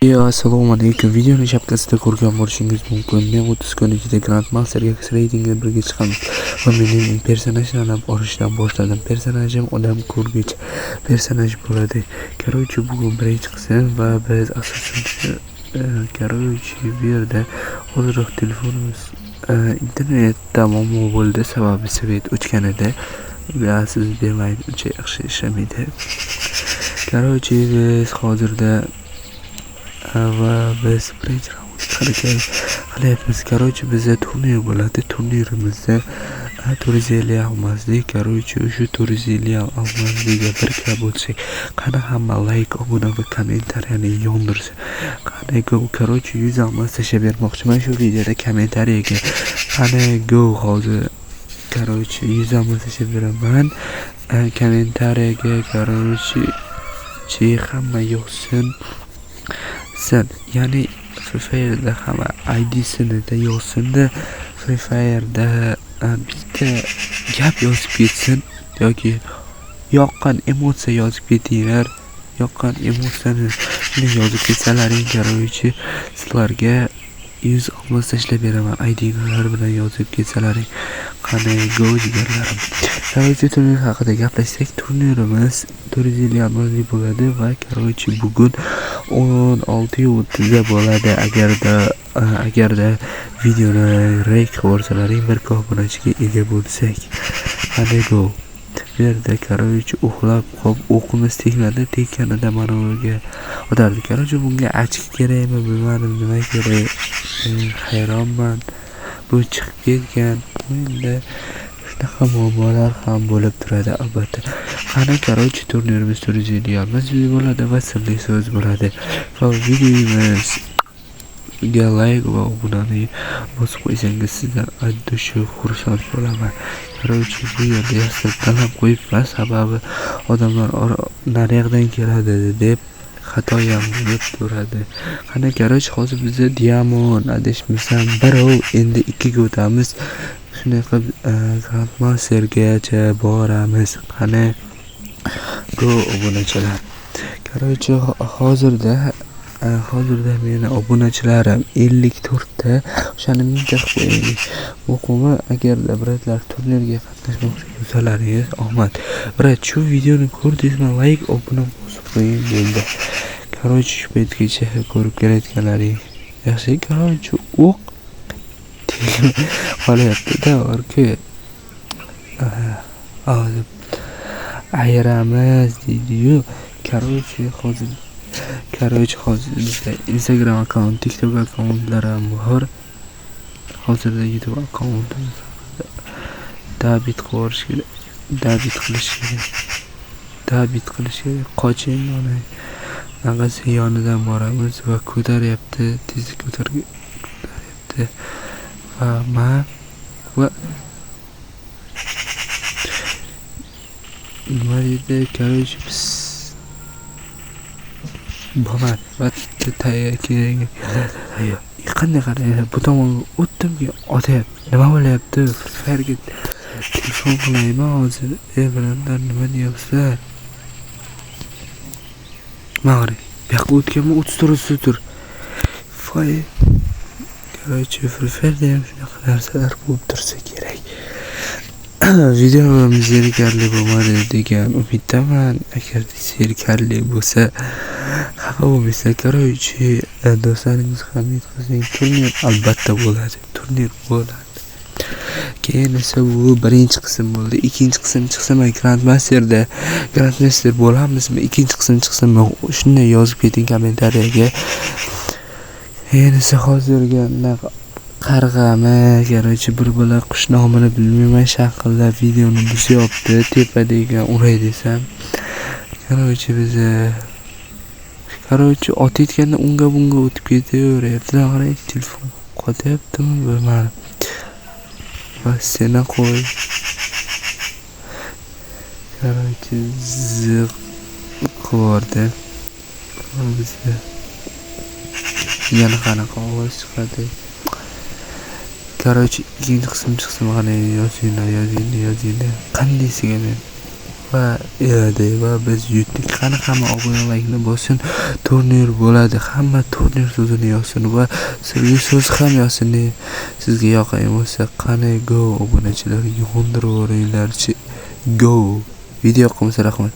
Assalomu alaykum. Videoni shapkasida ko'rgan bo'lishingiz mumkin. Men 30 kun ichida Grandmasterga reytingda birga chiqamiz va mening personajlarni olishdan boshladim. Personajim odam ko'rgich personaj bo'ladi. Короче, bugun birinchi qism va biz asosan bu yerda hozirroq telefonimiz internetda muammo bo'ldi, sababi svet o'chganida va siz bermaydi, uncha yaxshi ishlamaydi. Короче, biz hozirda va biz birinchi raund harakat qilyapmiz. Короче, bizda turnir bo'ladi. Turnirimizda 450 olmaslik. Короче, o'sha 450 olmaslikga birga bo'lsak, qani hamma like, obuna va kommentariyani yondirsa. Qani go, короче, 100 olmas tashlab bermoqchiman shu videoda kommentariyaga. Qani go hozir. Короче, 100 olmas tashlab beraman. Kommentariyaga короче, hamma yozsin. Ya'ni Free Fire'da hamma ID'sini da yozsin-da, Free Fire'da bitta gap yozib ketsin yoki yoqqan emotsiya yozib ketinglar. Yoqqan emotsiyani yozib ketsalaring, короче, sizlarga 100 olmas tashlab beraman. ID'lar bilan yozib ketsalaring. Qani go jigarlarim. Короче, turnir haqida gaplashsak, turnirimiz 450 olmaslik bo'ladi va короче, bugun 16:30 da bo'ladi. Agarda videoni like ko'rsalaring, bir obunachiga ega bo'lsak. Qani go. Bu yerda короче, uxlab qolib o'qimiz tegmadi, tekkanida mana unga o'tardi. короче, bunga achki kerakmi, bilmadim nima kerak. Hayronman. Bu chiqib ketgan. Endi shunaqa muammolar ham bo'lib turadi albatta. Qani короче, turnirimiz 450 olmaslik bo'ladi va sirli so'z bo'ladi. Va videomizga like va obunani bosib qo'ysangiz sizdan addushi xursand bo'laman. короче, bu yerda yasab talab qo'yibman, sababi odamlar naryoqdan keladi deb xato ham bo'lib turadi. Qani короче, hozir bizda diamond adashmasam 1 endi 2 ga o'tamiz. Shunday qilib Grandmastergacha boramiz. Qani go obunachilar. короче, hozirda meni obunachilarim 54 ta. O'shani mingta qilib qo'yaylik. Muhimi, agarda biratlar turnirga qatnashmoqchi bo'lsalaringiz, omad. Birat, shu videoni ko'rdingizmi, like, obuna bosib qo'ying bo'ldi. короче, shu paytgacha ko'rib kelayotganlaring yaxshi. короче, o'q qolyapti-da, orki. Hozir ayramiz deydi-yu. короче, hozir bizda Instagram akkaunt, TikTok akkauntlar ham bor. Hozirda YouTube akkauntimiz David qilish kerak. Qoching mana. Naqasi yonidan boramiz va ko'taryapti, tezlik ko'taryapti. Va nima deydi? короче, bo'lar. Va qanday qarayapti? Bu tomonga o'tdimki, otyapti. Nima bo'lyapti? Farga telefon qilaymi hozir? Bilanlar nima deyapsizlar? Mag'rib. Bu yoqqa o'tganmi? 30 tur. Foy. короче, Free Fire'da ham shunaqa narsalar bo'lib tursa kerak. Videomiz zerikarli bo'lmadi degan umiddaman. Agar zerikarli bo'lsa, xafa bo'lmaysiz. короче, do'stlaringiz ham yetkazing. Turnir albatta bo'ladi. Keyin esa bu birinchi qism bo'ldi. Ikkinchi qism chiqsa, men Grandmaster bo'lamizmi? Ikkinchi qism chiqsa, shunday yozib keting kommentariyaga. Keyin esa hozirga qarg'ami, короче, bir bola qush nomini bilmayman, shaqillab videoni buzyapti, tepadegan uray desam. короче, biz otayotganda unga bunga o'tib ketaveryapti. Qarang, telefon qotyaptimi, bilmadim. Va seni qo'y. короче, ziq qildi. Bizda yana qanaqa ovoz chiqadi. короче, ikkinchi qism chiqsa, mana yozinglar. Qandaysiga men va va biz yutdik. Qani hamma obuna laykni bosin. Turnir bo'ladi. Hamma turnir so'zini yozsin va sirli so'z ham yozsin. Sizga yoqgan bo'lsa qani go obunachilar yondirib yuboringlar-chi. Go. Video yoqqansa rahmat.